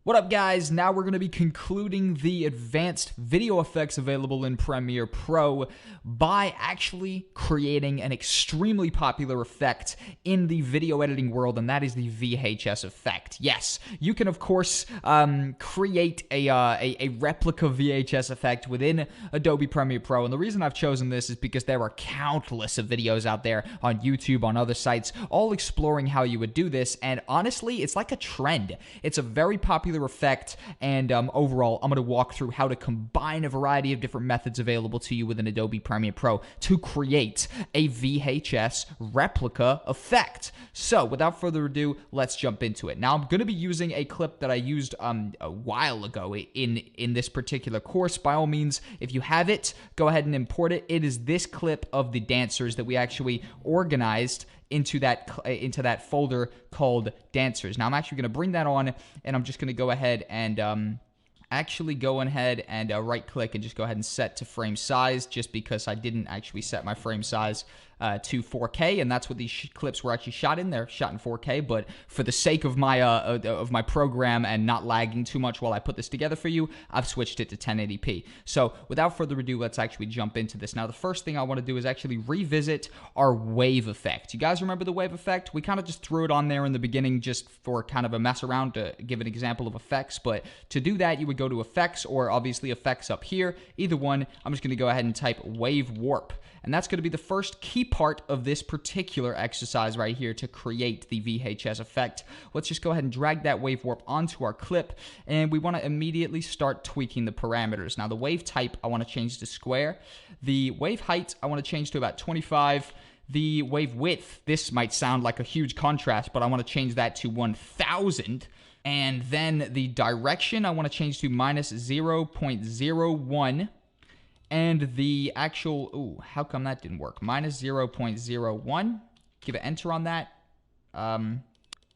What up, guys? Now we're going to be concluding the advanced video effects available in Premiere Pro by actually creating an extremely popular effect in the video editing world, and that is the VHS effect. Yes, you can, of course, create a replica VHS effect within Adobe Premiere Pro, and the reason I've chosen this is because there are countless of videos out there on YouTube, on other sites, all exploring how you would do this, and honestly, it's like a trend. It's a very popular effect, and overall, I'm going to walk through how to combine a variety of different methods available to you within Adobe Premiere Pro to create a VHS replica effect. So, without further ado, let's jump into it. Now, I'm going to be using a clip that I used a while ago in this particular course. By all means, if you have it, go ahead and import it. It is this clip of the dancers that we actually organized into that folder called dancers. Now I'm actually going to bring that on, and I'm just going to go ahead and right click and just go ahead and set to frame size, just because I didn't actually set my frame size to 4K, and that's what these clips were actually shot in. They're shot in 4K, but for the sake of my program and not lagging too much while I put this together for you, I've switched it to 1080p. So without further ado, let's actually jump into this. Now the first thing I want to do is actually revisit our wave effect. You guys remember the wave effect? We kind of just threw it on there in the beginning just for kind of a mess around to give an example of effects, but to do that you would go to effects, or obviously effects up here, either one. I'm just going to go ahead and type wave warp. And that's going to be the first key part of this particular exercise right here to create the VHS effect. Let's just go ahead and drag that wave warp onto our clip, and we want to immediately start tweaking the parameters. Now the wave type I want to change to square. The wave height I want to change to about 25. The wave width, this might sound like a huge contrast, but I want to change that to 1000. And then the direction I want to change to minus 0.01. And the actual, how come that didn't work? Minus 0.01. Give it enter on that.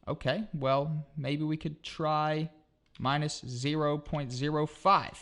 Okay, well, maybe we could try minus 0.05.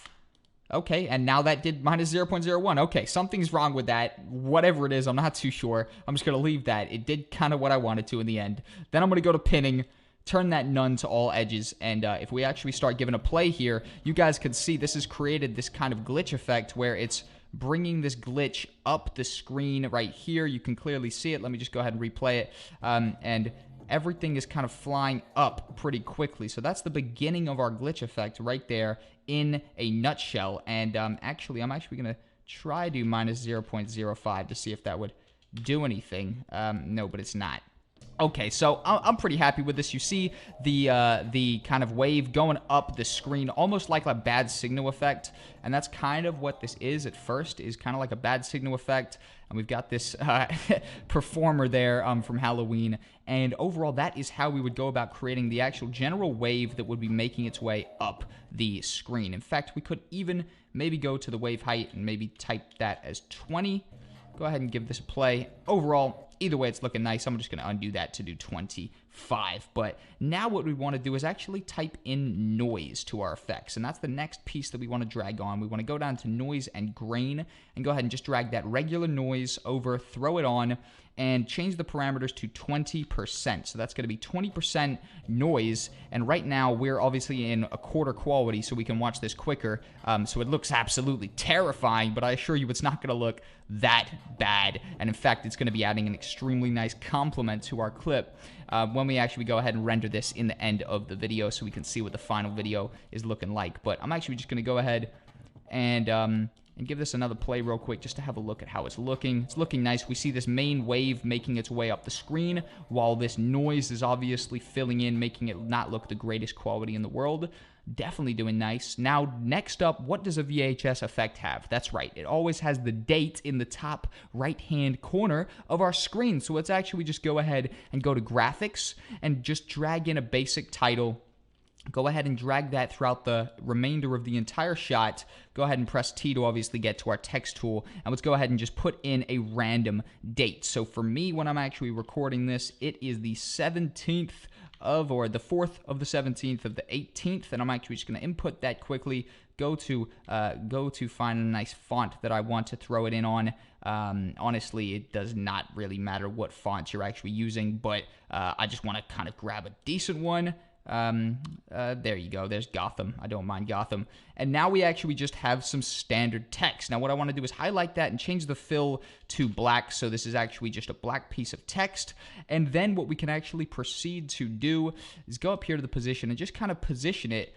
Okay, and now that did minus 0.01. Okay, something's wrong with that. Whatever it is, I'm not too sure. I'm just going to leave that. It did kind of what I wanted to in the end. Then I'm going to go to pinning, turn that none to all edges, and if we actually start giving a play here, you guys can see this has created this kind of glitch effect where it's bringing this glitch up the screen right here. You can clearly see it. Let me just go ahead and replay it, and everything is kind of flying up pretty quickly. So that's the beginning of our glitch effect right there in a nutshell. And I'm actually going to try to do minus 0.05 to see if that would do anything. No, but it's not. Okay, so I'm pretty happy with this. You see the kind of wave going up the screen, almost like a bad signal effect, and that's kind of what this is at first, is kind of like a bad signal effect. And we've got this performer there from Halloween, and overall that is how we would go about creating the actual general wave that would be making its way up the screen. In fact, we could even maybe go to the wave height and maybe type that as 20. Go ahead and give this a play. Overall, either way, it's looking nice. I'm just going to undo that to do 25. But now what we want to do is actually type in noise to our effects. And that's the next piece that we want to drag on. We want to go down to noise and grain and go ahead and just drag that regular noise over, throw it on, and change the parameters to 20%. So that's going to be 20% noise. And right now, we're obviously in a quarter quality, so we can watch this quicker. So it looks absolutely terrifying, but I assure you it's not going to look that bad. And in fact, it's going to be adding an extremely nice complement to our clip when we actually go ahead and render this in the end of the video, so we can see what the final video is looking like. But I'm actually just going to go ahead and give this another play real quick just to have a look at how it's looking. It's looking nice. We see this main wave making its way up the screen, while this noise is obviously filling in, making it not look the greatest quality in the world. Definitely doing nice. Now, next up, what does a VHS effect have? That's right. It always has the date in the top right-hand corner of our screen. So let's actually just go ahead and go to graphics and just drag in a basic title. Go ahead and drag that throughout the remainder of the entire shot. Go ahead and press T to obviously get to our text tool. And let's go ahead and just put in a random date. So for me, when I'm actually recording this, it is the 17th or the 4th of the 17th of the 18th. And I'm actually just going to input that quickly. Go to find a nice font that I want to throw it in on. Honestly, it does not really matter what font you're actually using, but I just want to kind of grab a decent one. There you go. There's Gotham. I don't mind Gotham. And now we actually just have some standard text. Now what I want to do is highlight that and change the fill to black. So this is actually just a black piece of text. And then what we can actually proceed to do is go up here to the position and just kind of position it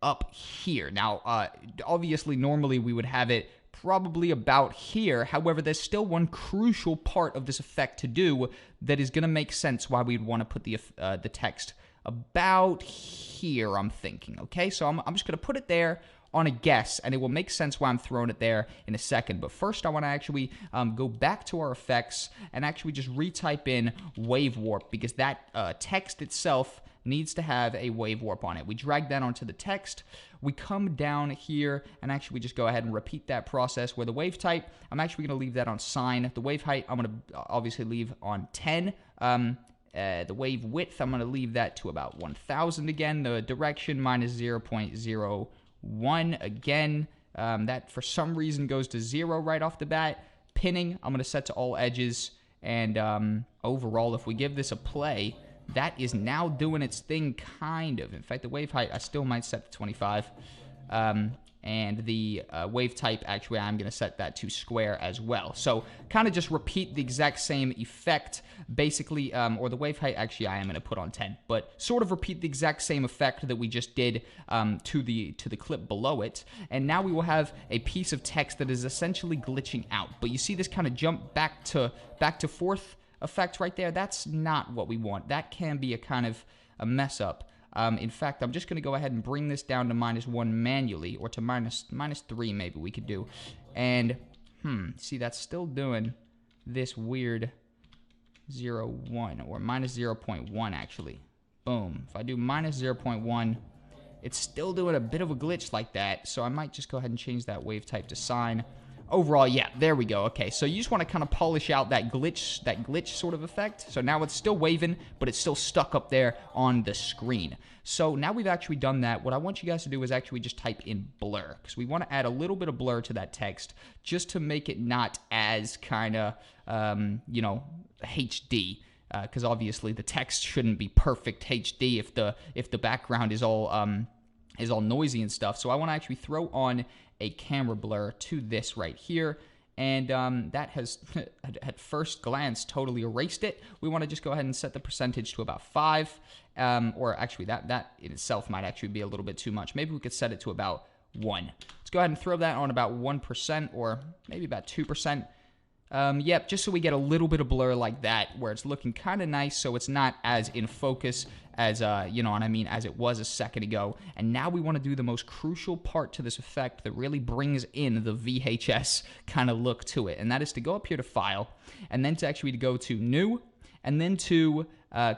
up here. Now, obviously, normally we would have it probably about here. However, there's still one crucial part of this effect to do that is going to make sense why we'd want to put the text about here, I'm thinking. Okay, so I'm just going to put it there on a guess, and it will make sense why I'm throwing it there in a second. But first, I want to actually go back to our effects and actually just retype in wave warp, because that text itself needs to have a wave warp on it. We drag that onto the text. We come down here and actually just go ahead and repeat that process where the wave type, I'm actually going to leave that on sign. The wave height, I'm going to obviously leave on 10. The wave width, I'm going to leave that to about 1000 again. The direction minus 0.01 again. That for some reason goes to 0 right off the bat. Pinning, I'm going to set to all edges. And overall, if we give this a play, that is now doing its thing, kind of. In fact, the wave height, I still might set to 25. And the wave type, actually, I'm going to set that to square as well. So kind of just repeat the exact same effect, basically, or the wave height, actually, I am going to put on 10. But sort of repeat the exact same effect that we just did to the clip below it. And now we will have a piece of text that is essentially glitching out. But you see this kind of jump back to forth effect right there? That's not what we want. That can be a kind of a mess up. In fact, I'm just going to go ahead and bring this down to -1 manually, or to minus 3 maybe we could do. And, see, that's still doing this weird 0.1, or minus 0.1 actually. Boom. If I do minus 0.1, it's still doing a bit of a glitch like that, so I might just go ahead and change that wave type to sine. Overall, yeah, there we go. Okay, so you just want to kind of polish out that glitch sort of effect. So now it's still waving, but it's still stuck up there on the screen. So now we've actually done that. What I want you guys to do is actually just type in blur, because we want to add a little bit of blur to that text just to make it not as kind of, HD. Because obviously the text shouldn't be perfect HD if the background is all noisy and stuff. So I want to actually throw on a camera blur to this right here, and that has at first glance totally erased it. We want to just go ahead and set the percentage to about 5, or actually that in itself might actually be a little bit too much. Maybe we could set it to about 1. Let's go ahead and throw that on about 1%, or maybe about 2%. Yep, just so we get a little bit of blur like that, where it's looking kind of nice, so it's not as in focus as, as it was a second ago. And now we want to do the most crucial part to this effect that really brings in the VHS kind of look to it, and that is to go up here to File, and then to actually go to New, and then to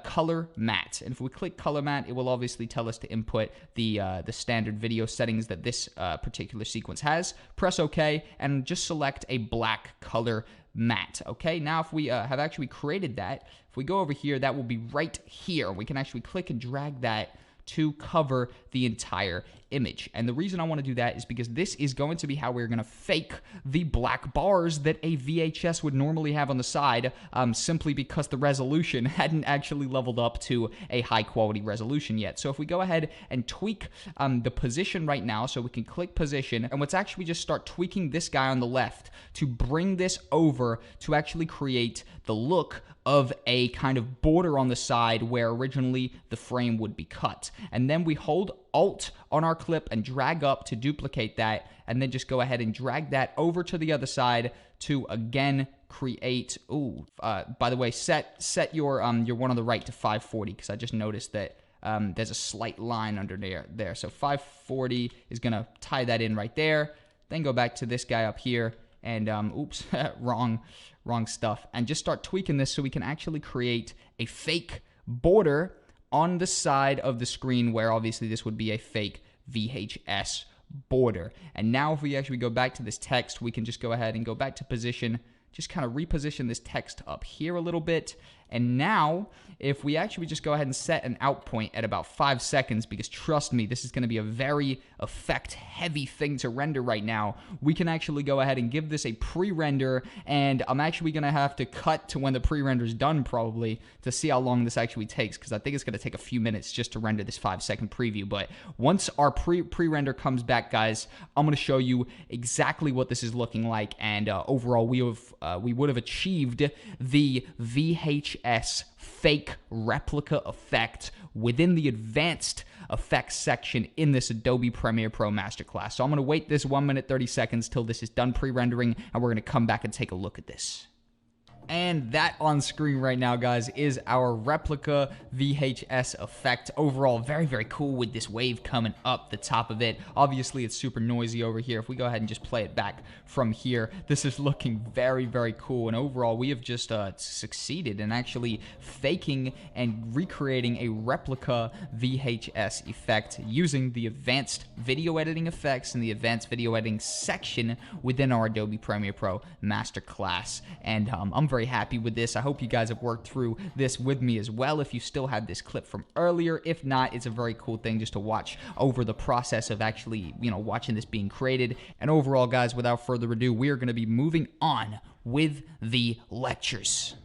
Color Matte. And if we click Color Matte, it will obviously tell us to input the standard video settings that this particular sequence has. Press OK, and just select a black color matte. Okay, now if we have actually created that, if we go over here, that will be right here. We can actually click and drag that to cover the entire image. And the reason I want to do that is because this is going to be how we're going to fake the black bars that a VHS would normally have on the side, simply because the resolution hadn't actually leveled up to a high quality resolution yet. So if we go ahead and tweak the position right now, so we can click position, and let's actually just start tweaking this guy on the left to bring this over to actually create the look of a kind of border on the side where originally the frame would be cut. And then we hold Alt on our clip and drag up to duplicate that, and then just go ahead and drag that over to the other side to again create, by the way, set your one on the right to 540, because I just noticed that there's a slight line under there. So 540 is gonna tie that in right there. Then go back to this guy up here, and oops, wrong stuff, and just start tweaking this so we can actually create a fake border on the side of the screen, where obviously this would be a fake VHS border. And now if we actually go back to this text, we can just go ahead and go back to position, just kind of reposition this text up here a little bit, And now, if we actually just go ahead and set an out point at about 5 seconds, because trust me, this is going to be a very effect-heavy thing to render right now, we can actually go ahead and give this a pre-render, and I'm actually going to have to cut to when the pre-render is done probably to see how long this actually takes, because I think it's going to take a few minutes just to render this 5-second preview. But once our pre-render comes back, guys, I'm going to show you exactly what this is looking like, and overall we would have achieved the VHS fake replica effect within the advanced effects section in this Adobe Premiere Pro Masterclass. So I'm going to wait this 1 minute 30 seconds till this is done pre-rendering, and we're going to come back and take a look at this. And that on screen right now, guys, is our replica VHS effect. Overall, very, very cool with this wave coming up the top of it. Obviously, it's super noisy over here. If we go ahead and just play it back from here, this is looking very, very cool. And overall, we have just succeeded in actually faking and recreating a replica VHS effect using the advanced video editing effects and the advanced video editing section within our Adobe Premiere Pro Masterclass. And I'm very happy with this. I hope you guys have worked through this with me as well if you still have this clip from earlier. If not, it's a very cool thing just to watch over the process of actually, watching this being created. And overall, guys, without further ado, we are going to be moving on with the lectures.